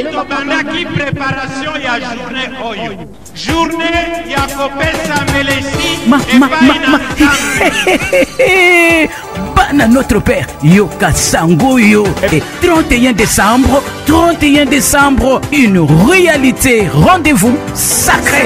Tobandaki préparation ya journée oyo. Journée ya kopesa melesi Bana notre père Yoka Sangoyo. Et 31 décembre, une réalité. Rendez-vous sacré.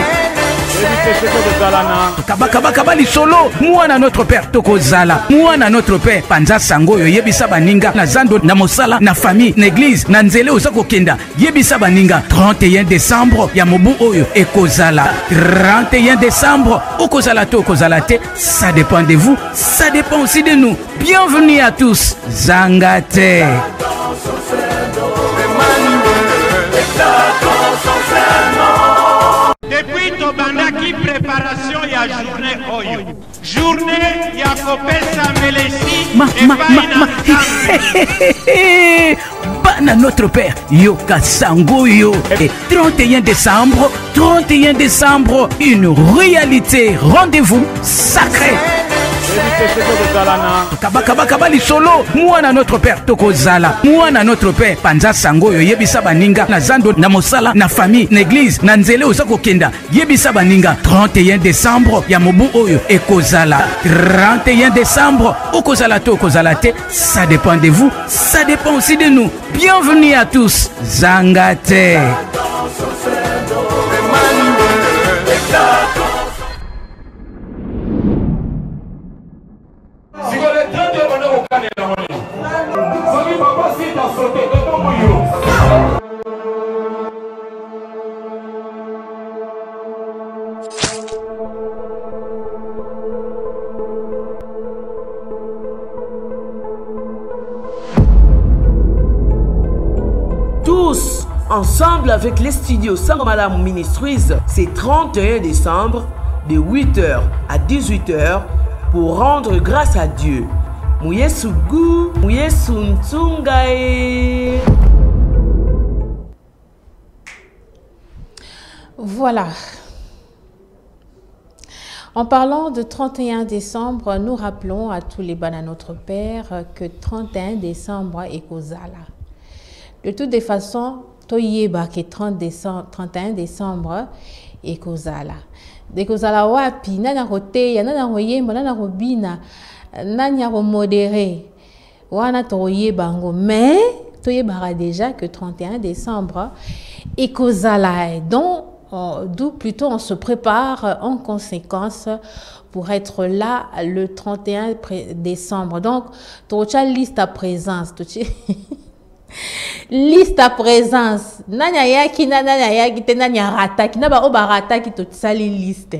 Kabali solo mwana notre père tokozala mwana notre père panza sangoyo yebisa baninga na zando na mosala na famille na église na nzele osako kenda yebisa baninga 31 décembre ya mobu oyo ekozala 31 décembre okozala to okozala te, ça dépend de vous, ça dépend aussi de nous. Bienvenue à tous. Zangate. Depuis Tobandaki préparation ya journée oyo. Journée ya kopesa melesi Bana notre père Yoka Sangoyo. Et 31 décembre, une réalité. Rendez-vous sacré. Kabali solo mwana notre père tokozala mwana notre père panza sangoyo yebisa baninga na zando na mosala na famille na église na nzele osako kenda yebisa baninga 31 décembre ya mobu oyo ekozala 31 décembre okozala to okozala te, ça dépend de vous, ça dépend aussi de nous. Bienvenue à tous. Zangate. Tous ensemble avec les studios Sangomala Ministries, c'est 31 décembre de 8h à 18h pour rendre grâce à Dieu. Mouyesugu, Mouyesuntungae. Voilà. En parlant de 31 décembre, nous rappelons à tous les bana notre Père que 31 décembre est Kozala. De toutes les façons, Toyeba que 31 décembre est Kozala. De Kozala wapi, nana rote, nana royemba, nana robina, nana modéré, wana toyeba ngo, mais toyeba déjà que 31 décembre est Kozala. Donc, d'où plutôt on se prépare en conséquence pour être là le 31 décembre. Donc, tu as liste à présence. Liste à présence. Nanya yaki te nanya rataki. Naba oba rataki to sali liste.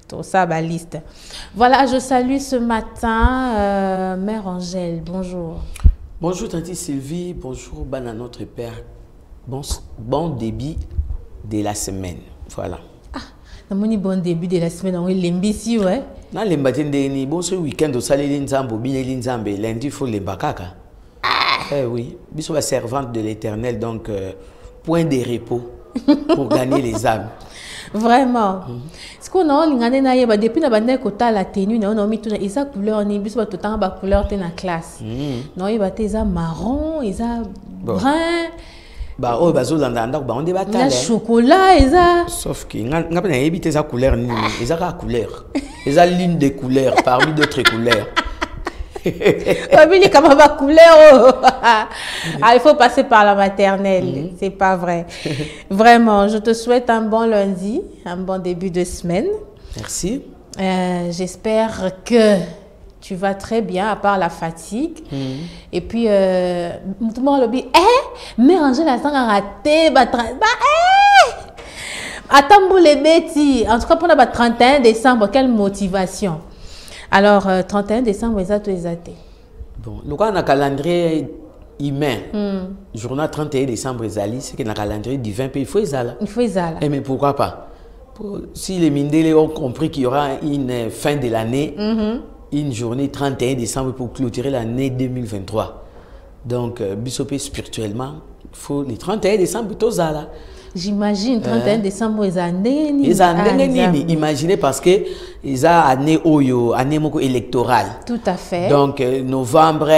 Tout ça ba liste. Voilà, je salue ce matin Mère Angèle. Bonjour. Bonjour Tati Sylvie. Bonjour Bana notre Père. Bon début de la semaine. Voilà. Ah, namoni bon début de la semaine. On est lembisi ouais. Na lembatende ni bon ce week-end au salé nzambo bine nzambe lundi faut lembakaka. Eh oui, je suis la servante de l'Éternel, donc point de repos pour gagner les âmes. Vraiment. Ce qu'on a depuis la tenue, on a mis tout ça couleur, on a mis tout la couleur de la classe. Non, il y a marron, il y a brun. Bah oh, on débat la chocolat, il y a. Sauf que on a évité sa couleur, ils ont la couleur, ils ont l'une des couleurs parmi d'autres couleurs. Il faut passer par la maternelle, c'est pas vrai. Vraiment, je te souhaite un bon lundi, un bon début de semaine. Merci. J'espère que tu vas très bien, à part la fatigue. Et puis, tout le monde le dit, mais Angèle a raté, attends, les bêtises. En tout cas, pour le 31 décembre, quelle motivation. Alors, 31 décembre, exact. Bon, le cas, on a un calendrier humain. Journal 31 décembre, c'est qu'il y a un calendrier divin, puis il faut Ezala. Il faut Ezala. Mais pourquoi pas? Si les Mindélé ont compris qu'il y aura une fin de l'année, une journée 31 décembre pour clôturer l'année 2023. Donc, bisopé spirituellement, il faut les 31 décembre, tout Zala. J'imagine, 31 décembre, ils ont imaginez parce que ils ont année oyo, année électorale. Tout à fait. Donc, novembre,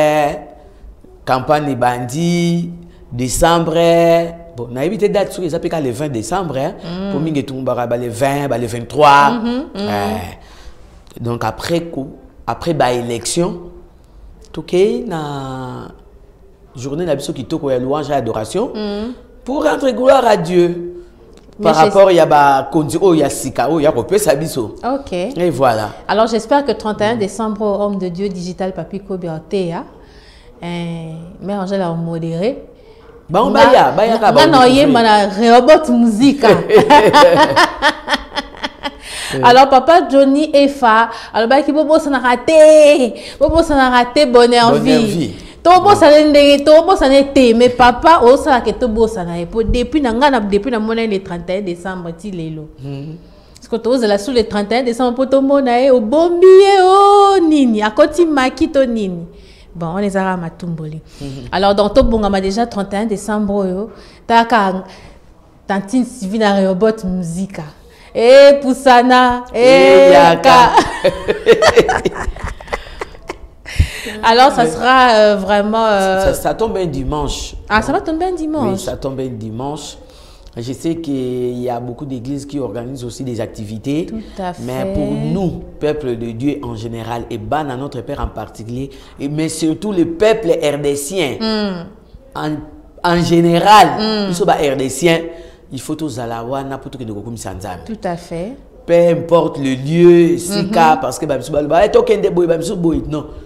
campagne bandi, décembre, bon, on a évité date sur les appels le 20 décembre, hein, pour mingi tout le 20, le 23. Donc après l'élection, tout na journée na biso qui toko ya louange et adoration pour rendre gloire à Dieu. Par rapport, il y a il y a Sika, il y a Sabiso. Ok. Et voilà. Alors j'espère que 31 décembre, homme de Dieu digital Papico Bertea, mais Angèle a modéré. Bon, baya robot musique. Alors papa Johnny Efa, alors bah qui bobo ça n'a raté bonheur vie. Tobo ça n'était mais papa oh ça que tobo ça n'a pas depuis na monnaie le 31 décembre ti lelo. Parce que tozo la sous le 31 décembre pour to mona au bombier oh nini à côté makito nini. Bon on les a matumboli. Alors dans to bongama déjà 31 décembre yo taka tantine Sivina robot musique. Et Poussana, et Yaka. Alors, ça sera vraiment... Ça tombe un dimanche. Ah, ça va tomber un dimanche? Oui, ça tombe un dimanche. Je sais qu'il y a beaucoup d'églises qui organisent aussi des activités. Tout à fait. Mais pour nous, peuple de Dieu en général, et à notre Père en particulier, mais surtout le peuple RDCien, en général, ils sont RDCien. Il faut tous aller voir n'importe quel comme Sanzam. Tout à fait. Peu importe le lieu, Sika, parce que non,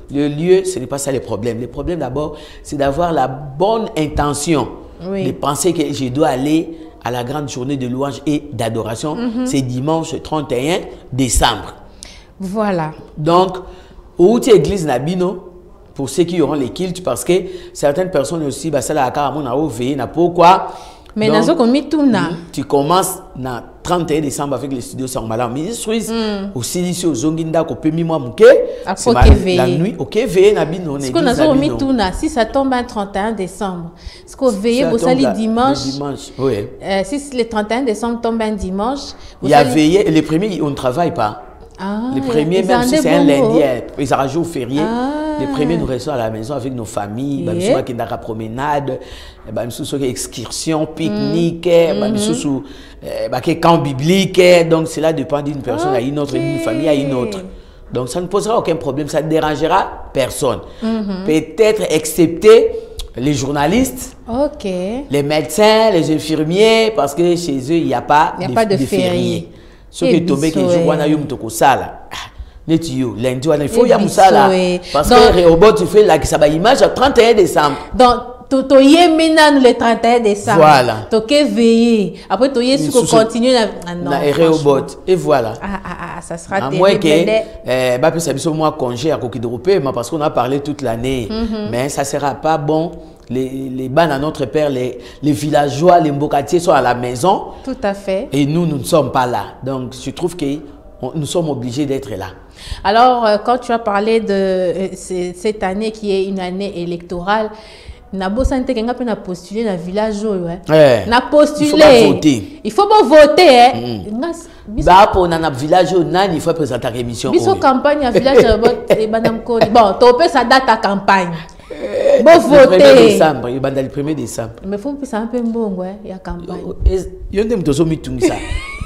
le lieu, ce n'est pas ça le problème. Le problème d'abord, c'est d'avoir la bonne intention de penser que je dois aller à la grande journée de louange et d'adoration. C'est dimanche 31 décembre. Voilà. Donc, où tu église Nabino, pour ceux qui auront les cultes, parce que certaines personnes aussi, ça la carrément na veillé, na pourquoi. Mais tu commences le 31 décembre avec les studios Sangmala ministres aussi ici au Zonginda ko pemi moi muke c'est la nuit OK veiller na bino ce qu'on a mis tout si ça tombe un 31 décembre ce qu'on veille pour ça le dimanche oui si le 31 décembre tombe un dimanche il y a veillé les premiers on ne travaille pas. Les premiers, même si c'est un lundi, ils ont jour férié. Les premiers, nous restons à la maison avec nos familles. Nous sommes à la promenade, nous sommes excursion, pique-nique, nous sommes camp biblique. Donc, cela dépend d'une personne à une autre, d'une famille à une autre. Donc, ça ne posera aucun problème, ça ne dérangera personne. Peut-être excepté les journalistes, les médecins, les infirmiers, parce que chez eux, il n'y a pas de férié. Ce qui est tombé que je vois yum toko sala netio lundi il faut ya musala parce que robot tu fais là que ça va image 31 décembre donc to yemina le 31 décembre voilà to que veiller après to yesu ko continuer na robot et voilà ça sera terrible moins que ba peut ça biso moi congé à kokidropé mais parce qu'on a parlé toute l'année mais ça sera pas bon. Les bannes à notre père, les villageois, les mbokatiers sont à la maison. Tout à fait. Et nous ne sommes pas là. Donc, je trouve que nous sommes obligés d'être là. Alors, quand tu as parlé de cette année qui est une année électorale, Nabo Santé Kenga peut postuler dans le village. Na postuler. Il faut pas voter. Il faut pas voter. Bah pour dans le village, il faut présenter la émission. Biso campagne à village bon, tu peux ça date ta campagne. Bon voter. Le 1er décembre, il va dans le 1er décembre. Mais faut que ça un peu bon il y a campagne. Il y a des choses qui ça.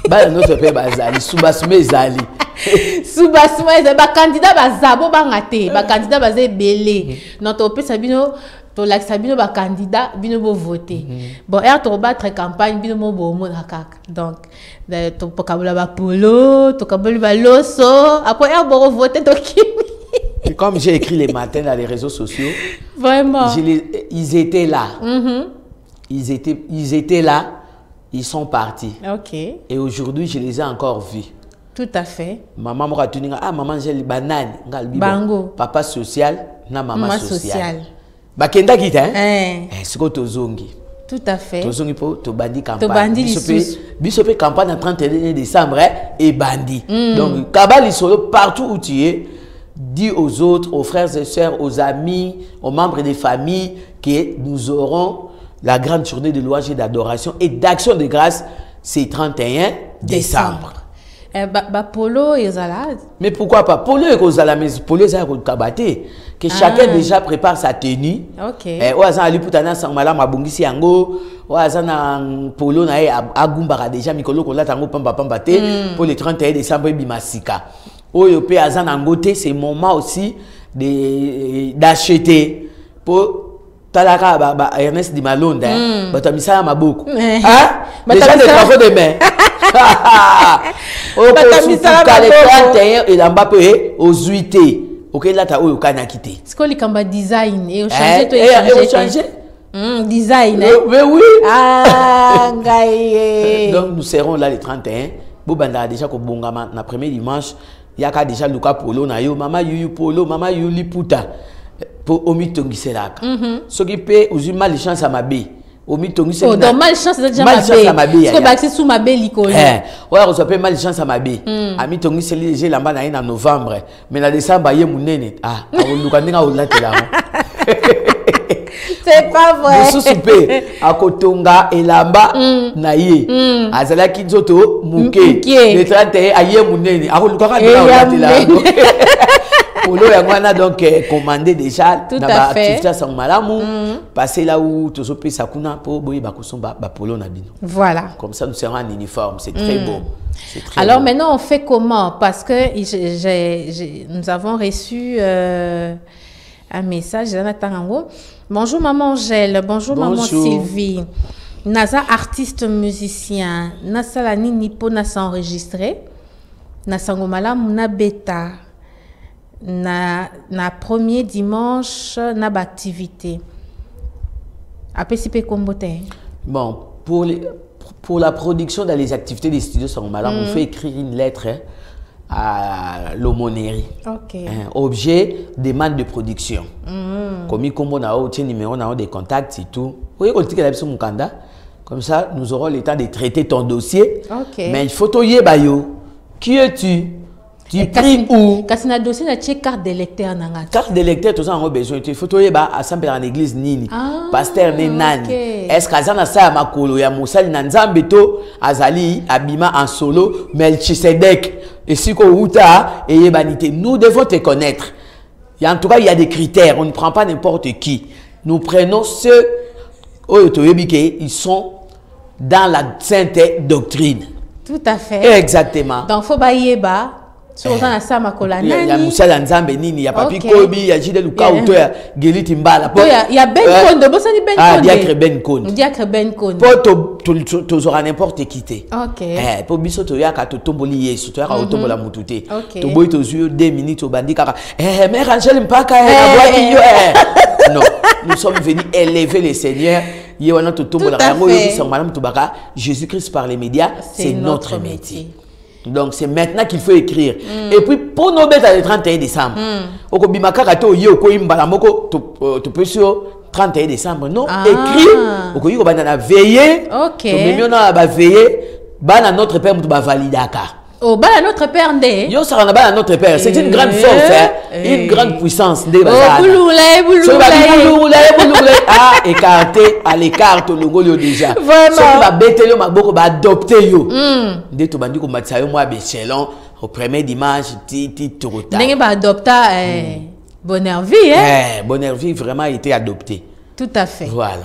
Bah notre père bazali, soubasme zali. Soubasme ba candidat bazabo bangate, ba candidat bazé belé. Notre père Sabino to la Sabino ba candidat bino bo voter. Bon, et to battre campagne bino mo bo mo kaka. Donc to pokabula ba polo, to kabula ba loso, après er bo voter to kimi. Comme j'ai écrit les matins dans les réseaux sociaux, vraiment, ils étaient là. Ils étaient là, ils sont partis. Ok. Et aujourd'hui, je les ai encore vus. Tout à fait. Maman m'a dit maman j'ai les bananes, bango. Papa social, na maman social. Bakenda kita c'est quoi tozongi? Tout à fait. Tozongi po to bandi campagne. To bandi bisope campagne en 31 décembre et bandi. Donc kabali solo partout où tu es. Dis aux autres, aux frères et sœurs, aux amis, aux membres des familles que nous aurons la grande journée de louange et d'adoration et d'action de grâce, c'est 31 décembre. Polo et Zala. Mais pourquoi pas? Polo et Zala, mais Polo et Zala, que chacun déjà prépare sa tenue. Ok. Oazan Ali Putana Sangmala Mabungisi Yango, Oazan Polo Nae Agumbara déjà Mikolo Kola Tango Pamba Pambate pour le 31 décembre Bimasika. Oyope Azan Angote, c'est le moment aussi d'acheter pour Talaka Ernest Di Malonde, Batamisa Maboko. Déjà des travaux de main. Batamisa Maboko. Et l'Ambappé aux 8. Ok, là, tu as eu le quitté. C'est quoi le design? Et au changer, design. Mais oui. Ah, donc, nous serons là le 31. Bobanda déjà ko bongama na premier dimanche. Il y a déjà Luka Polo na yo, Mama Yuyu Polo, Mama Yuyu Liputa. Pour Omitongi Selaka. Ce qui peut aux malchance à ma baie. Omitongi Selaka. Donc malchance c'est déjà ma baie. Parce que baxi sous ma baie licole. Ouais, on s'appelle malchance à ma baie. Amitongi Selaka j'ai lamba na en novembre, mais na décembre yé munene. Ah, on Luka ninga o latela. C'est pas vrai. Nous soupé à Kotonga et là-bas naïe. Azala Kinzoto Mouké. Le 31 aïe mounene. À Luka ninga o Polo Yangwana donc commandé déjà dans la activité sans malamu passer là où tout ce sakuna pour boyer bakusomba ba polo na bino. Voilà. Comme ça nous serons en uniforme, c'est très beau. Alors maintenant on fait comment? Parce que nous avons reçu un message de Natango. Bonjour maman Angèle, bonjour maman Sylvie. Naza artiste musicien, Nasalani Nipo Nasa enregistré, Nasangomala na bêta. Na premier dimanche na activité. Bon, pour la production dans les activités des studios Sangomala, on fait écrire une lettre à l'aumônerie. Ok. Objet, demande de production. Comme il y a numéro des contacts et tout. Oui, comme ça, nous aurons le temps de traiter ton dossier. Okay. Mais il faut te dire, qui es-tu? Tu pries où? Quand on a dossier, on a carte d'électeur. Carte d'électeur, tout ça, on a besoin. Il faut te dire, assemblée en église, nini. Pasteur, nani. Est-ce qu'à ça, ma colo, ya Moussal, Nanzambeto, Azali, Abima en solo, Melchisedek, et si qu'on outa, et Yebanité. Nous devons te connaître. En tout cas, il y a des critères. On ne prend pas n'importe qui. Nous prenons ceux, ils sont dans la sainte doctrine. Tout à fait. Exactement. Donc, il faut bailler sur la sama il y a Moussa Lanzambe Nini, il y a Papi Kobi, il y a Gide Luka Outoya, Geli Timbala. Il y a Ben Konde, Ben ah, Diacre Ben Konde. Diacre Ben Konde. Pour tu auras n'importe qui. Ok. Pour Bisso Toya, quand tu tombes Yesu, tu as la Moutouté. Ok. Tu bois tes yeux 2 minutes au bandit. Mais Angèle Mpaka, non, nous sommes venus élever les seigneurs. Jésus-Christ par les médias, c'est notre métier. Donc c'est maintenant qu'il faut écrire. Et puis pour nos bêtes le 31 décembre, tu peux sur 31 décembre, non, écrit, on va veiller, on va veiller, notre père va valider. Oh, notre père ndé. Yo ça va notre père, c'est une grande force, une grande puissance ndé ah, écarté à l'écart le logo déjà. Vraiment. So va bêter le maboko va adopter yo. Ndé to bandi ko matisa yo moi bechelon au premier dimanche ti torota. Ndé va adopter Bonheur Vie Bonheur Vie vraiment a été adopté. Tout à fait. Voilà.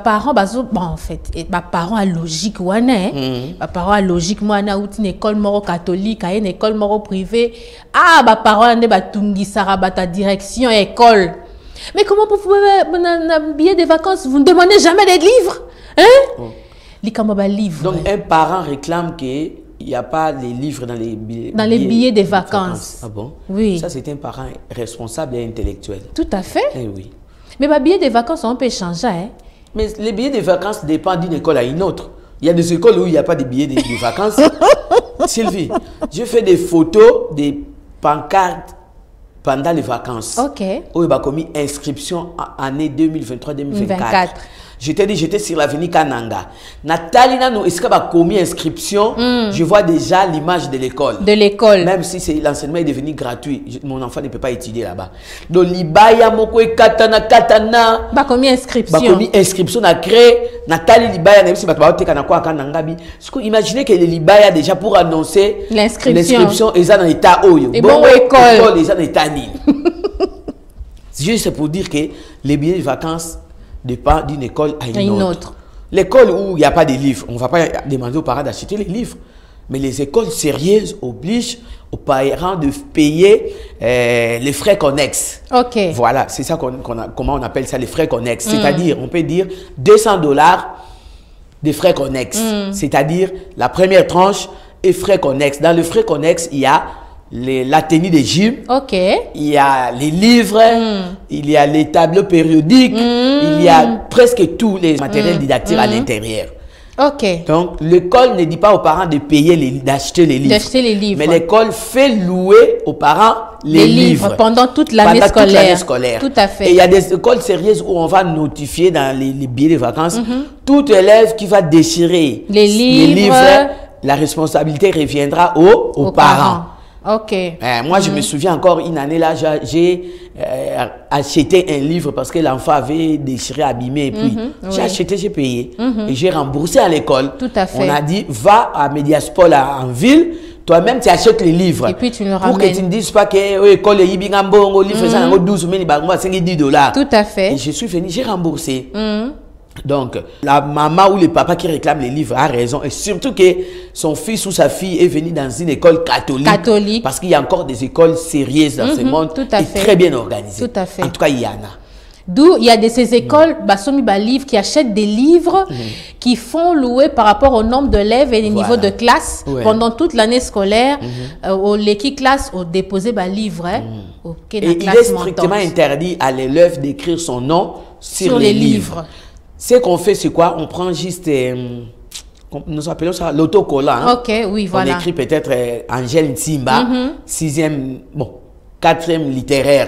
Parents bon en fait parents à logique wana parents à logique moi na outi une école moro catholique à une école moro privée parents ne ba tungi saraba ta direction école. Mais comment vous pouvez un billet de vacances vous ne demandez jamais des livres livres. Donc un parent réclame que il n'y a pas les livres dans les billets de vacances. Ah bon? Oui. Ça c'est un parent responsable et intellectuel. Tout à fait. Eh oui. Mais les billets de vacances, on peut changer. Mais les billets de vacances dépendent d'une école à une autre. Il y a des écoles où il n'y a pas de billets de vacances. Sylvie, je fais des photos, des pancartes pendant les vacances. Ok. Où il y a commis inscription année 2023-2024. Je t'ai dit, j'étais sur l'avenue Kananga. Nathalie, est-ce qu'elle a commis inscription? Je vois déjà l'image de l'école. De l'école. Même si l'enseignement est devenu gratuit, mon enfant ne peut pas étudier là-bas. Donc, Libaya, Moko, Katana. Bah, commis inscription. Bah, commis inscription, a créé. Nathalie Libaya, même si tu vas imaginez que les Libaya, déjà pour annoncer l'inscription, ils sont dans l'état Oyo. Et bon, école. Ils sont dans l'état Nil. Juste pour dire que les billets de vacances dépendent d'une école à une autre. L'école où il n'y a pas de livres, on ne va pas demander aux parents d'acheter les livres. Mais les écoles sérieuses obligent aux parents de payer les frais connexes. Ok. Voilà, c'est ça comment on appelle ça, les frais connexes. C'est-à-dire, on peut dire $200 de frais connexes. C'est-à-dire, la première tranche est frais connexes. Dans le frais connexes, il y a la tenue de gym, il y a les livres, il y a les tableaux périodiques, il y a presque tous les matériels didactiques à l'intérieur. Donc, l'école ne dit pas aux parents de payer, d'acheter les livres. Mais l'école fait louer aux parents les livres. Pendant toute l'année scolaire. Tout à fait. Et il y a des écoles sérieuses où on va notifier dans les billets de vacances, tout élève qui va déchirer les livres, la responsabilité reviendra aux parents. Moi, je me souviens encore une année là, j'ai acheté un livre parce que l'enfant avait déchiré, abîmé. Et puis, j'ai acheté, j'ai payé. Et j'ai remboursé à l'école. Tout à fait. On a dit, va à Mediasport en ville. Toi-même, tu achètes les livres. Et puis, tu le ramènes. Pour que tu ne dises pas que l'école est Yibingambo, le livre, ça a 12 000, $10. Tout à fait. Et je suis venu, j'ai remboursé. Donc, la maman ou le papa qui réclame les livres a raison. Et surtout que son fils ou sa fille est venu dans une école catholique. Parce qu'il y a encore des écoles sérieuses dans ce monde et très bien organisées. Tout à fait. En tout cas, il y en a. D'où il y a de ces écoles, livres, qui achètent des livres qui font louer par rapport au nombre d'élèves et les niveaux de classe pendant toute l'année scolaire. L'équipe classe ont déposé des livres. Et il est strictement interdit à l'élève d'écrire son nom sur les livres. Ce qu'on fait, c'est quoi? On prend juste, nous appelons ça l'autocollant. Voilà. On écrit peut-être Angèle Nsimba, 4e littéraire.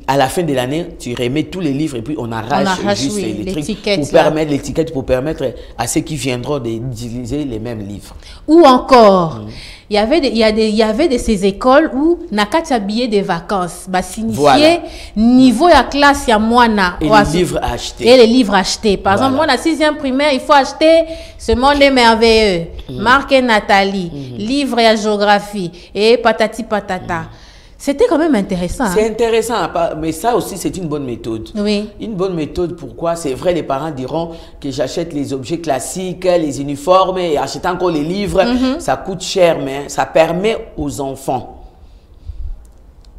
À la fin de l'année, tu remets tous les livres et puis on arrache juste les trucs pour permettre l'étiquette, pour permettre à ceux qui viendront d'utiliser les mêmes livres. Ou encore, il y avait de ces écoles où nakati billet de vacances signifiait niveau à classe ya moana et les livres achetés. Et les livres achetés. Par exemple, moi, la 6e primaire, il faut acheter Ce monde est merveilleux. Marc et Nathalie, livre et géographie et patati patata. C'était quand même intéressant. C'est intéressant, mais ça aussi, c'est une bonne méthode. Oui. Une bonne méthode, pourquoi? C'est vrai, les parents diront que j'achète les objets classiques, les uniformes, et acheter encore les livres, ça coûte cher, mais ça permet aux enfants.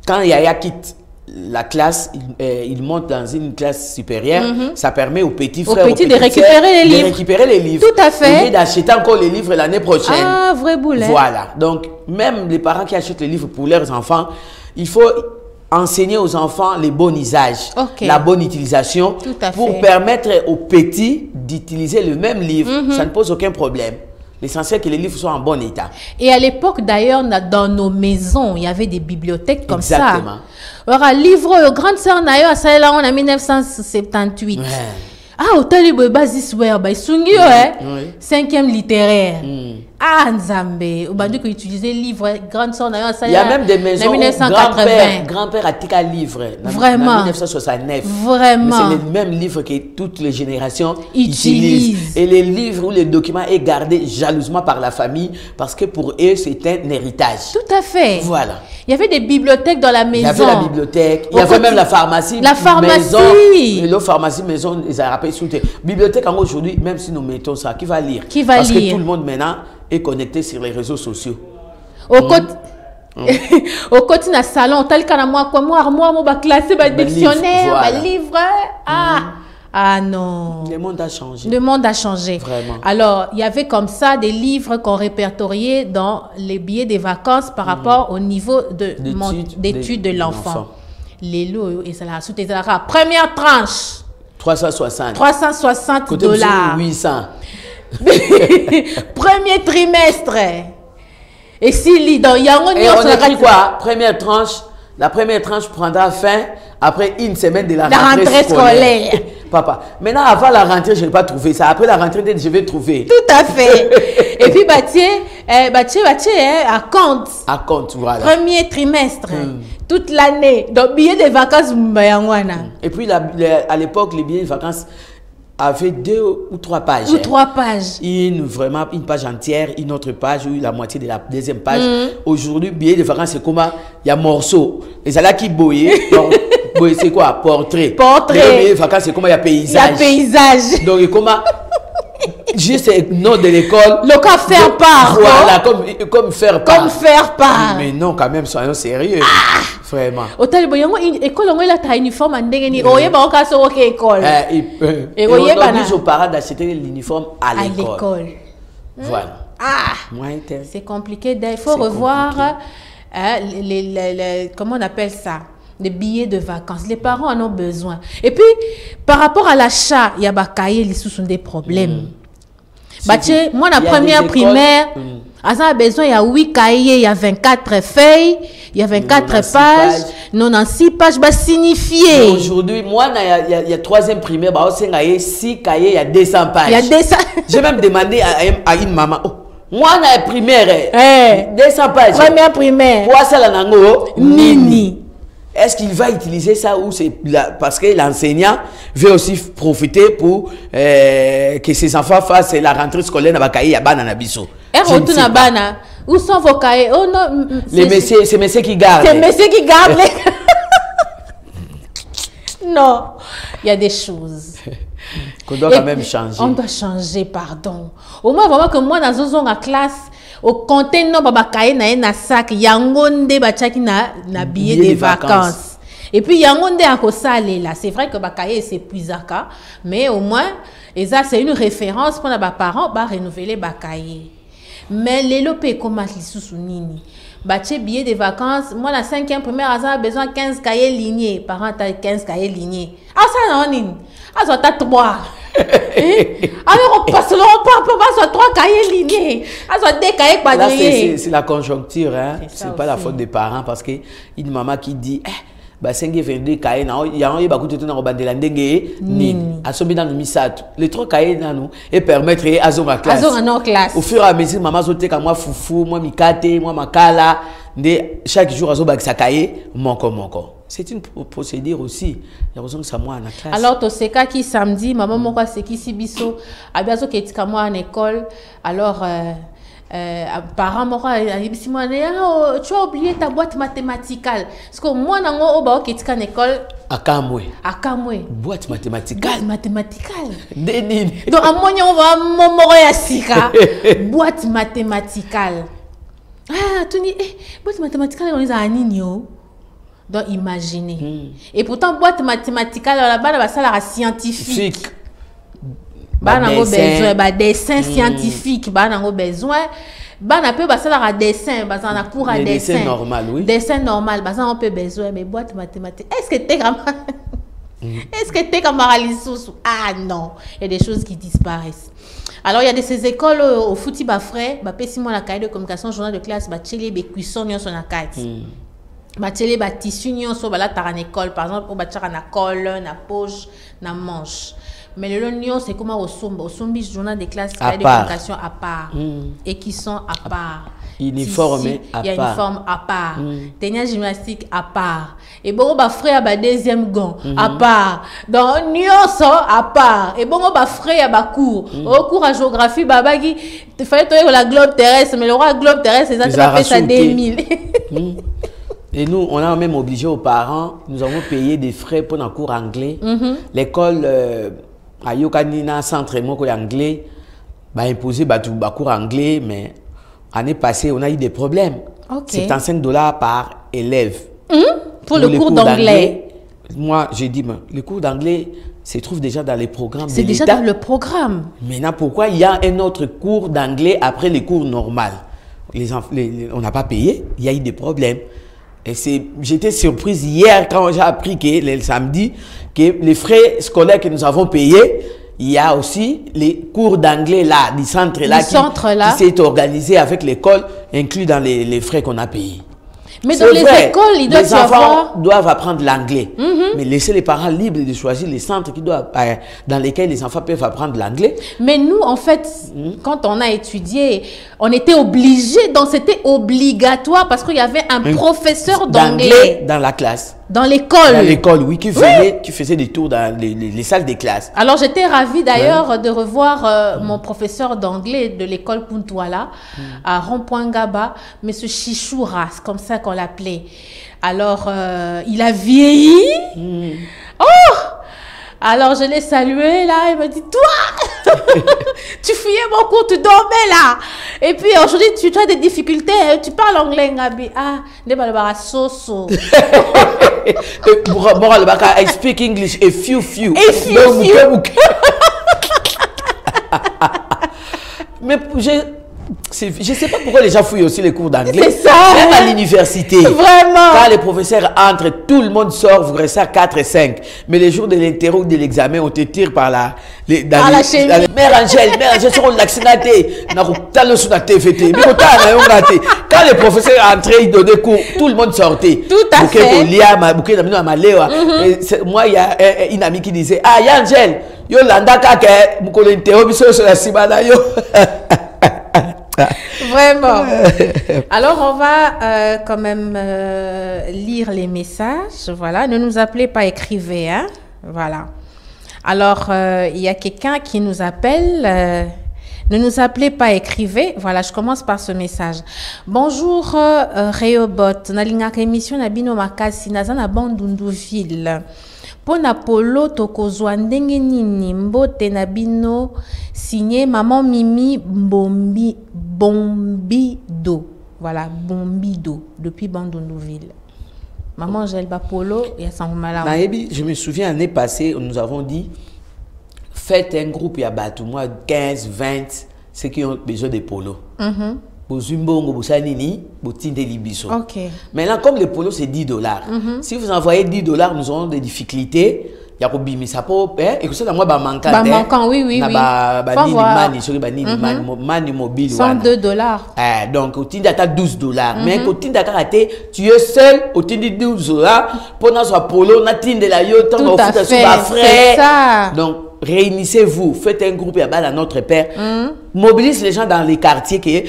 Quand Yaya quitte la classe, il monte dans une classe supérieure, ça permet aux petits frères, aux petits de récupérer les livres. Tout à fait. Au lieu d'acheter encore les livres l'année prochaine. Ah, vrai boulet. Voilà. Donc, même les parents qui achètent les livres pour leurs enfants, il faut enseigner aux enfants les bons usages, la bonne utilisation, pour permettre aux petits d'utiliser le même livre. Ça ne pose aucun problème. L'essentiel, que les livres soient en bon état. Et à l'époque, d'ailleurs, dans nos maisons, il y avait des bibliothèques comme ça. Exactement. Alors, livre, grande sœur, d'ailleurs, ça là, on a 1978. Ouais. Ah, au talibo basis whereby sungi, 5e littéraire. Ah, Nzambe, au bandu qui utilisait livre, grande sœur, d'ailleurs, ça il y a même des maisons où grand-père a tika livre. Vraiment. En 1969. Vraiment. C'est le même livre que toutes les générations utilisent. Et les livres ou les documents est gardé jalousement par la famille parce que pour eux, c'est un héritage. Tout à fait. Voilà. Il y avait des bibliothèques dans la maison. Il y avait la bibliothèque. Il y avait même la pharmacie. La pharmacie. Maison. La pharmacie maison, ils ont rappelé sous bibliothèque aujourd'hui, même si nous mettons ça, qui va lire? Qui va parce lire? Que tout le monde maintenant est connecté sur les réseaux sociaux. Au côté d'un salon, tel qu'à moi, moi, classé, dictionnaire, livre. Ah non. Le monde a changé. Le monde a changé. Vraiment. Alors, il y avait comme ça des livres qu'on répertoriait dans les billets des vacances par rapport au niveau d'études de l'enfant. Les lots, et ça l'a sauté. Première tranche. 360. $360. 800. Premier trimestre. Et si on écrit quoi? Première tranche. La première tranche prendra fin après une semaine de la rentrée scolaire. papa. Maintenant, avant la rentrée, je n'ai pas trouvé ça. Après la rentrée, je vais trouver. Tout à fait. Et puis, à compte. À compte, voilà. Premier trimestre, toute l'année. Donc, billet de vacances, Et puis, à l'époque, les billets de vacances avaient 2 ou 3 pages. Ou 3 pages. Vraiment, une page entière, une autre page, ou la moitié de la deuxième page. Aujourd'hui, billet de vacances, c'est comment? Il y a morceaux. Et c'est là qui boyait. C'est quoi? Portrait. Portrait. Billet de vacances, c'est comment? Il y a paysage. Il y a paysage. Donc, comment? Juste nom de l'école. Le cas faire part. Voilà, comme faire part. Comme faire part. Mais non, quand même, soyons sérieux. Vraiment. Hôtel Boyango, école, on a uniforme en dégainé. On y a pas encore école. Et on oblige aux parents d'acheter l'uniforme à l'école. Voilà. C'est compliqué. Il faut revoir comment on appelle ça? Les billets de vacances. Les parents en ont besoin. Et puis, par rapport à l'achat, il y a des sous des problèmes. Moi, la première primaire, a besoin, il y a 8 cahiers, il y a 24 feuilles, il y a 24 pages, 96 pages, signifier. Aujourd'hui, moi, il y a 3e primaire, il y a 6 cahiers, il y a 200 pages. Il y a 200. J'ai même demandé à une maman, moi, dans la primaire, 200 pages. Première primaire. Quoi, ça, la Nini. Est-ce qu'il va utiliser ça ou c'est parce que l'enseignant veut aussi profiter pour que ses enfants fassent la rentrée scolaire dans Bakaï à Bana Nabiso. Où sont vos cahiers? Oh non, c'est messieurs qui gardent. C'est messieurs qui gardent. Non, il y a des choses. Qu'on doit quand même changer. On doit changer, pardon. Au moins, vraiment que moi, dans la classe, au contenant babakaye na sac yangonde bachaki na billet de vacances. Et puis yangonde akosale là, c'est vrai que bakaye c'est puisaka, mais au moins et ça c'est une référence pour les parents ba renouveler bakaye. Mais les lopé comment li sous nini. Baché billet de vacances, moi la 5e primaire a besoin 15 cahiers lignés, parents t'as 15 cahiers lignés. Ah ça non nini. Ah ça t'as 3. Alors on passe soit 3 cahiers lignés, soit 2 cahiers quadrillés. C'est la conjoncture, hein. C'est pas la faute des parents parce que une maman qui dit 5 et 22 cahiers, il y a un bakou tout dans le nini, assombé dans le misat. Les 3 cahiers dans nous et permettre à zone classe. Au fur et à mesure, maman zote comme moi foufou, moi mikate, moi makala, chaque jour à zone sa cahier, monko. C'est une procédure aussi. Il y a besoin que ça moi en classe. Alors, tu sais qui samedi, maman m'a dit que si biso, à bien sûr que tu moi en école. Alors, parents m'ont dit moi, tu as oublié ta boîte mathématicale. Parce que moi, nango oba que tu en école. À Kamwe. Boîte mathématicale. Dénine. Donc, à moi, on va m'omorer à sika. Boîte mathématicale. Ah, tu dis, boîte mathématicale, on les a anigno. Donc, imaginez. Et pourtant, boîte mathématicale, là-bas, ça a scientifique. Dessin scientifique, besoin. Ça a dessin, ça a cours à dessin. Dessin normal, oui. Dessin normal, ça on peut besoin, mais boîte mathématique. Est-ce que tu es comme Est-ce que tu es comme Ah non, il y a des choses qui disparaissent. Alors, il y a de ces écoles au fouti bafrais, si moi la cahier de communication, journal de classe, tchelé, cuisson, sur la carte. Batele ba tissu nyonso bala tara na école par exemple ba tara na col na poche na manche mais le l'oignon c'est comment au sombi journal de classe de communication à part et qui sont à part uniforme à part, il y a une forme à part tenue gymnastique à part et bon ba frère ba deuxième gant à part donc nyonso à part et bon ba frère ba cours au cours à géographie babagi il fallait toi la globe terrestre mais le roi globe terrestre c'est ça fait ça 2000. Et nous, on a même obligé aux parents, nous avons payé des frais pour un cours anglais. L'école à Yokanina, centre anglais, a imposé un cours anglais, mais l'année passée, on a eu des problèmes. Okay. $75 par élève. Pour le cours d'anglais. Moi, j'ai dit, le cours d'anglais se trouve déjà dans les programmes de l'État. C'est déjà dans le programme. Maintenant, pourquoi il y a un autre cours d'anglais après les cours normaux? On n'a pas payé, il y a eu des problèmes. Et j'étais surprise hier quand j'ai appris que le samedi, que les frais scolaires que nous avons payés, il y a aussi les cours d'anglais là, du centre là, qui s'est organisé avec l'école, inclus dans les frais qu'on a payés. Mais dans les écoles, il doit y avoir... Les enfants doivent apprendre l'anglais. Mais laisser les parents libres de choisir les centres dans lesquels les enfants peuvent apprendre l'anglais. Mais nous, en fait, quand on a étudié, on était obligés, donc c'était obligatoire parce qu'il y avait un professeur d'anglais dans la classe. Dans l'école. Dans l'école, oui, qui faisait des tours dans les salles des classes. Alors, j'étais ravie d'ailleurs de revoir mon professeur d'anglais de l'école Puntwala à Rond-Point Gaba, M. Chichouras, comme ça qu'on l'appelait. Alors, il a vieilli. Oh! Alors, je l'ai salué, là, il m'a dit, toi, tu fuyais mon cours, tu dormais là. Et puis, aujourd'hui, tu as des difficultés, tu parles anglais, Ngabi. Ah, so. I speak English, a few. Mais je ne sais pas pourquoi les gens fouillent aussi les cours d'anglais. C'est ça. Même à l'université. Vraiment. Quand les professeurs entrent, tout le monde sort, vous restez à 4 et 5. Mais les jours de l'interro ou de l'examen, on te tire par la chaîne. Mère Angèle, sur l'accident. Quand les professeurs entraient, ils donnaient cours, tout le monde sortait. Tout à fait. Moi, il y a une amie qui disait, ah, Angèle, yo landa kake, mukolo interro, biso sur la simana yo. Vraiment. Alors, on va quand même lire les messages. Voilà. Ne nous appelez pas, écrivez. Hein? Voilà. Alors, il y a quelqu'un qui nous appelle. Ne nous appelez pas, écrivez. Voilà, je commence par ce message. Bonjour, Réobot. Nalingaka émission na bino makasi nazana Bandunduville. Pona polo tokozwa ndenge nini mbote na bino signé maman Mimi Bombido. Voilà, Bombido depuis Bandunduville. Maman Gelba Polo et à Sangoumala. Je me souviens l'année passée, nous avons dit faites un groupe il y a battu moi 15, 20 ceux qui ont besoin de polo. Okay. Maintenant, comme le polo c'est $10, si vous envoyez $10, nous aurons des difficultés. Il y a des sapo, et que ça, moi, manquant, oui. $102. Donc, au Tinda, tu as $12. Mais au Tinda, tu es seul, au Tinda, $12. Pendant ce polo, on a Tinda la yo, tout à fait, c'est ça. Donc, réunissez-vous, faites un groupe à notre père, mobilise les gens dans les quartiers qui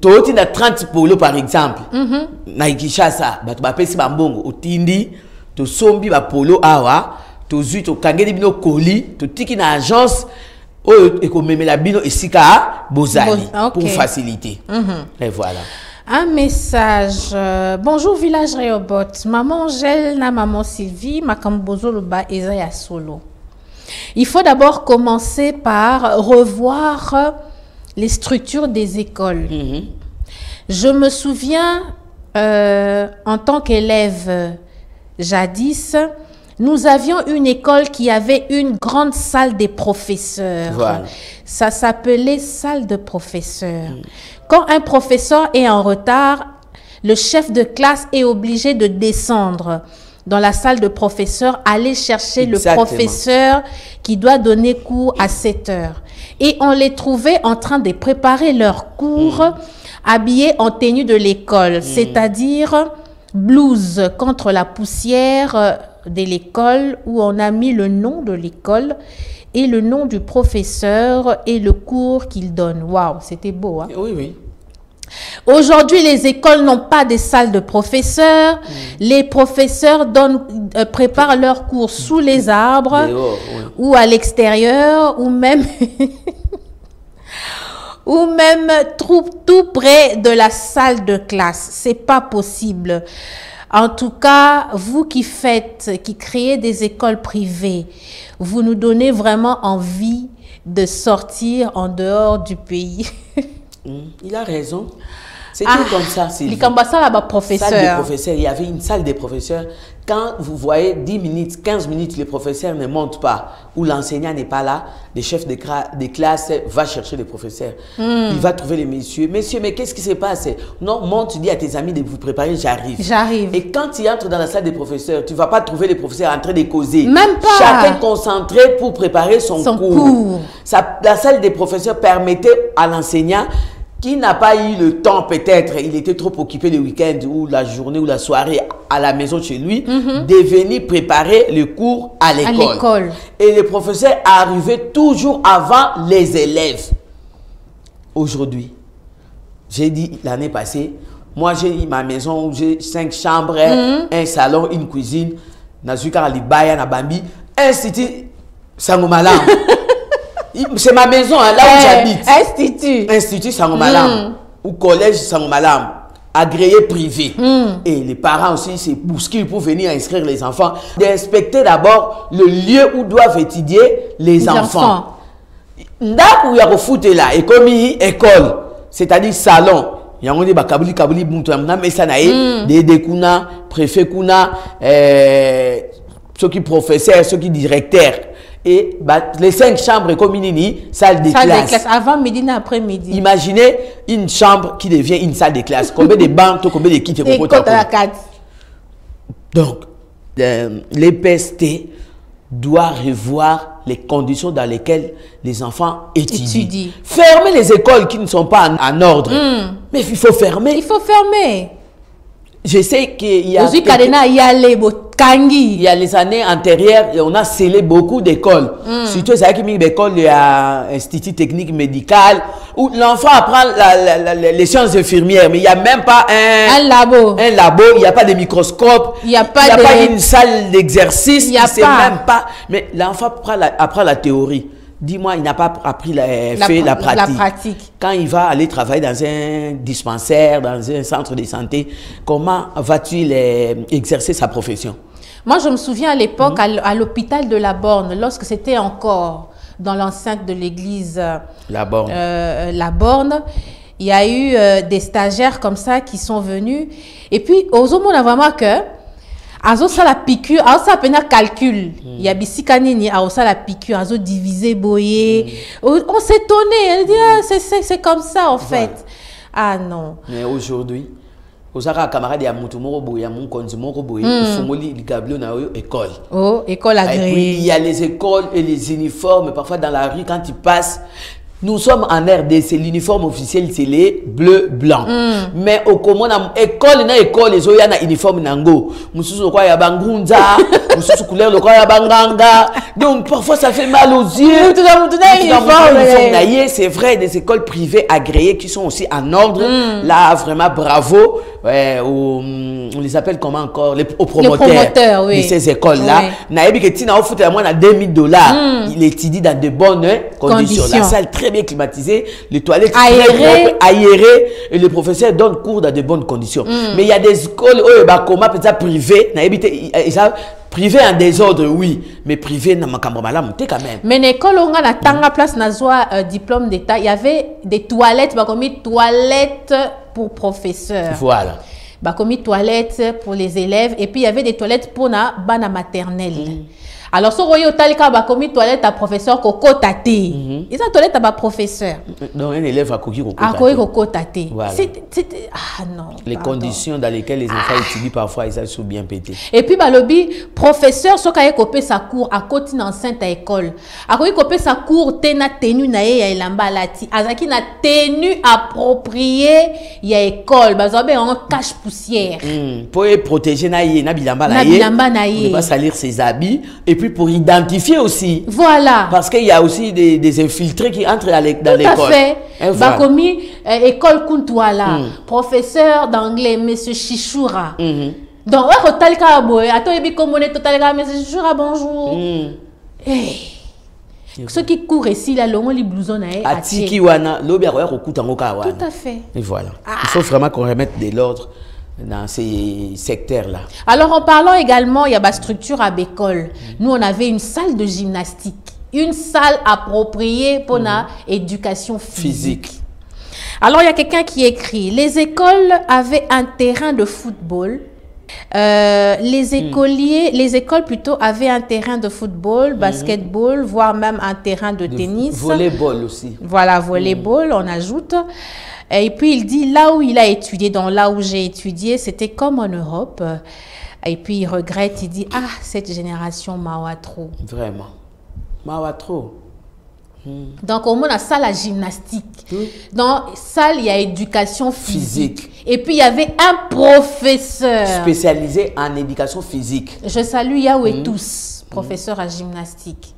tu as 30 polos par exemple. Naikishasa, tu vas passer bambongo, au Tindi, tu sombi ba polo awa, tu zui tu kangeli bino colis, tu tiki na agence et comme même la bino esika bozali pour faciliter. Et voilà. Un message. Bonjour village Réobot. Maman Angèle na maman Sylvie, makambozo loba ezaya solo. Il faut d'abord commencer par revoir les structures des écoles. Je me souviens, en tant qu'élève jadis, nous avions une école qui avait une grande salle des professeurs. Voilà. Ça s'appelait salle de professeurs. Quand un professeur est en retard, le chef de classe est obligé de descendre dans la salle de professeurs, aller chercher le professeur qui doit donner cours à 7 heures. Et on les trouvait en train de préparer leurs cours, habillés en tenue de l'école, c'est-à-dire blouse contre la poussière de l'école, où on a mis le nom de l'école et le nom du professeur et le cours qu'il donne. Waouh, c'était beau, hein? Oui. Aujourd'hui, les écoles n'ont pas de salles de professeurs. Les professeurs préparent leurs cours sous les arbres, ou à l'extérieur, ou même tout près de la salle de classe. C'est pas possible. En tout cas, vous qui créez des écoles privées, vous nous donnez vraiment envie de sortir en dehors du pays. Il a raison. C'est tout comme ça. Il y avait une salle des professeurs. Quand vous voyez 10 minutes, 15 minutes, le professeur ne monte pas, ou l'enseignant n'est pas là, le chef de classe va chercher le professeur. Il va trouver les messieurs. Messieurs, mais qu'est-ce qui se passe? Non, monte, dis à tes amis de vous préparer, j'arrive. Et quand tu entres dans la salle des professeurs, tu ne vas pas trouver les professeurs en train de causer. Même pas. Chacun concentré pour préparer son cours. La salle des professeurs permettait à l'enseignant qui n'a pas eu le temps, peut-être, il était trop occupé le week-end ou la journée ou la soirée à la maison chez lui, de venir préparer le cours à l'école. Et le professeur arrivait toujours avant les élèves. Aujourd'hui, j'ai dit l'année passée, moi j'ai ma maison où j'ai 5 chambres, un salon, une cuisine, Nazuka Libaya, Nabambi, Institut Sangomalam. C'est ma maison, hein, là où j'habite. Institut Sangomalam. Ou collège Sangomalam. Agréé privé. Et les parents aussi se bousculent pour venir inscrire les enfants. D'inspecter d'abord le lieu où doivent étudier les enfants. Là où il y a le foot là, et comme école, c'est-à-dire salon. Il y a des bakabuli kabuli buntu mais ça nae des kuna préfet kuna ceux qui professeurs, ceux qui directeurs. Et les 5 chambres comme une salle de classe. Avant midi, après-midi. Imaginez une chambre qui devient une salle de classe. Combien de bancs, combien de kits Donc, l'EPST doit revoir les conditions dans lesquelles les enfants étudient. Fermer les écoles qui ne sont pas en ordre. Mais il faut fermer. Il faut fermer. Je sais qu'il y a... Il y a les années antérieures, on a scellé beaucoup d'écoles. Surtout, c'est qu'il y a l'école de l'Institut technique médical où l'enfant apprend les sciences infirmières, mais il n'y a même pas un labo. Il n'y a pas de microscope, il n'y a pas une salle d'exercice, même pas. Mais l'enfant apprend la théorie. Dis-moi, il n'a pas appris la pratique. Quand il va aller travailler dans un dispensaire, dans un centre de santé, comment vas-tu exercer sa profession? Moi, je me souviens à l'époque, à l'hôpital de La Borne, lorsque c'était encore dans l'enceinte de l'église La Borne, il y a eu des stagiaires comme ça qui sont venus. Et puis, aux hommes, on a vraiment que azo ça la piqûre, azo ça peine calcul. Il y a bisikanini, azo ça la piqûre, azo divisé boyer. On s'étonnait, on dit c'est comme ça en fait. Ah non. Mais aujourd'hui, osaka camarade ya mutu moko boye ya mon konzi moko boye, fumoli ligablo na école. Oh, école agréée. Et puis il y a les écoles et les uniformes, parfois dans la rue quand tu passes. Nous sommes en RDC, l'uniforme officiel c'est les bleu blanc. Mais au commun école na école les oya na uniforme nango. Mususu kwa ya bangunza, mususu couleur le kwa ya banganga. Donc parfois ça fait mal aux yeux. C'est vrai, des écoles privées agréées qui sont aussi en ordre. Là vraiment bravo. On les appelle comment encore aux promoteurs de ces écoles là. Naebi que tina offre à moi na $2000. Il étudie dans de bonnes conditions. La salle très bien climatisée, les toilettes aérées et le professeur donne cours dans de bonnes conditions. Mais il y a des écoles peut-être privées, privé en désordre, oui, mais privé n'a pas quand même. Mais l'école on a la tanga place nazwa diplôme d'état, il y avait des toilettes, comme toilettes pour professeurs. Voilà. Comme toilettes pour les élèves et puis il y avait des toilettes pour na bana maternelle. Alors, si vous voyez comme toilette à professeur Koko Tate, ils ont toilette à professeur. Donc, un élève a Koko Tate. Voilà. Ah non. Les conditions dans lesquelles les enfants étudient parfois, ils sont bien pétés. Et puis, lobby, professeur, ce qui a copié sa cour à côté d'une enceinte à école. A copié sa cour, tena tenue na ya ilamba lati. Azaki na tenue appropriée ya école. Bazabe en cache poussière. Pour protéger na bilamba na ne pas salir ses habits. Et puis pour identifier aussi. Voilà. Parce qu'il y a aussi des infiltrés qui entrent dans l'école. Tout à fait. Bakomi, école Kuntwala, professeur d'anglais, monsieur Chichoura. Donc, Totalika Boy, attends, et puis comme on est Totalika, monsieur Chichoura, bonjour. Ceux qui courent ici, là, l'on les blousons à Tikiwana, l'obia tout à fait. Et voilà. Il faut vraiment qu'on remette de l'ordre dans ces secteurs-là. Alors, en parlant également, il y a ma structure à l'école. Nous, on avait une salle de gymnastique, une salle appropriée pour la éducation physique. Alors, il y a quelqu'un qui écrit, les écoles avaient un terrain de football. Les écoles plutôt avaient un terrain de football, basketball, voire même un terrain de tennis. Volleyball aussi. Voilà, volleyball, on ajoute. Et puis il dit, là où il a étudié, donc là où j'ai étudié, c'était comme en Europe. Et puis il regrette, il dit, ah, cette génération mawa trop. Vraiment. Mawa trop. Donc, au moins, la salle à gymnastique. Dans la salle, il y a éducation physique. Et puis, il y avait un professeur spécialisé en éducation physique. Je salue Yahweh tous, professeur à gymnastique.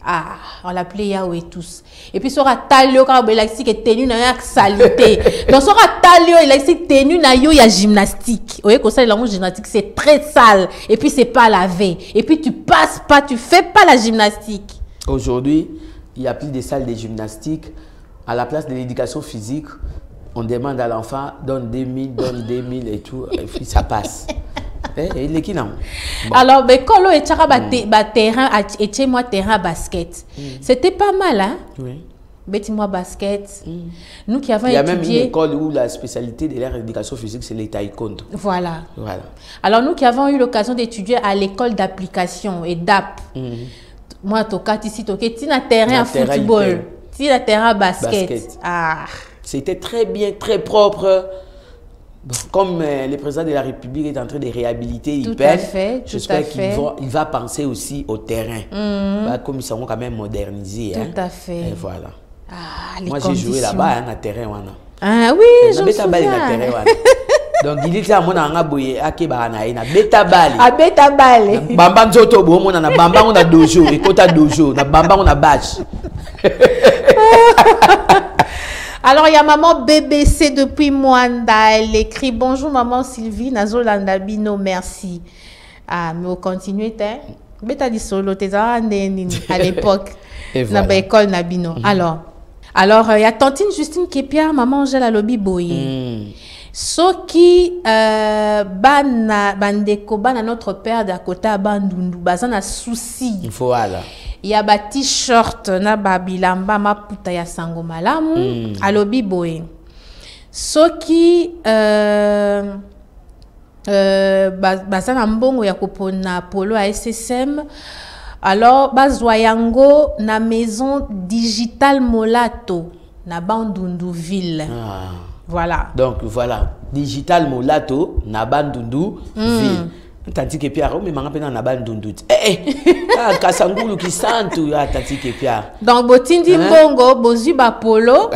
Ah, on l'appelait Yahweh tous. Et puis, sur Talio, quand il est tenu dans la salité. Donc, sur Talio, il est tenu dans la gymnastique. Vous voyez, comme ça, la gymnastique, c'est très sale. Et puis, c'est pas lavé. Et puis, tu passes pas, tu fais pas la gymnastique. Aujourd'hui, il n'y a plus de salles de gymnastique. À la place de l'éducation physique, on demande à l'enfant, donne 2000, donne 2000 et tout. Et puis, ça passe. Il est qui non? Bon. Alors, quand on a terrain, et chez moi, terrain basket, c'était pas mal, hein? Oui. Bêtis-moi basket. Nous qui avons étudié... Il y a même une école où la spécialité de l'éducation physique, c'est les taekwondo. Voilà. Alors, nous qui avons eu l'occasion d'étudier à l'école d'application et d'AP, moi, tu as terrain à football, tu as terrain basket. Ah. C'était très bien, très propre. Comme le président de la République est en train de réhabiliter l'IPEN, j'espère qu'il va penser aussi au terrain. Comme ils sont quand même modernisés. Tout à fait. Et voilà. Ah, moi, j'ai joué là-bas, à terrain. Ah oui, je me souviens. Donc, il dit que moi, je suis na beta bali. A beta bali. Bamba nzoto bo mo na bamba on a dojo et kota dojo na bamba on a badge. Alors, il y a maman BBC depuis Mwanda. Elle écrit bonjour maman Sylvie, Nazolanda Bino, merci. Ah, mais on continue, beta di solo, t'es à l'époque. Na école Nabino. Alors, il y a tantine Justine Kepia, maman Angèle à lobby boy. Soki bandeko bana notre père d'à côté à Bandundu, bazana souci. Voilà. Il y a ba t-shirt na babilamba maputa ya sango malamu à lobby boy. Soki bazana mbongo ya kopona polo à SSM. Alors bazwayango na maison digitale Molato na Bandundu ville. Voilà. Donc voilà, Digital Molato, Nabandundu, ville. Tandis que Pierre, mais m'en rappelle Nabandundu. Kasangulu qui santu, tandis que Pierre. Donc Botindi Bongo, Bozuba Polo,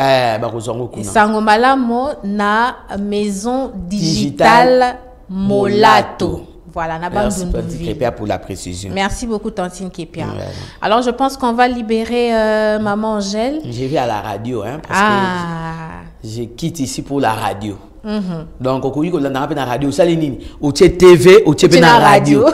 Sangomalamo na maison digitale Molato. Voilà, merci Tantine Kepia pour la précision. Merci beaucoup Tantine Kepia. Alors je pense qu'on va libérer maman Angèle. Je vais à la radio, hein, parce que je quitte ici pour la radio. Donc, au la radio, ça les nini. Au TV, au na radio.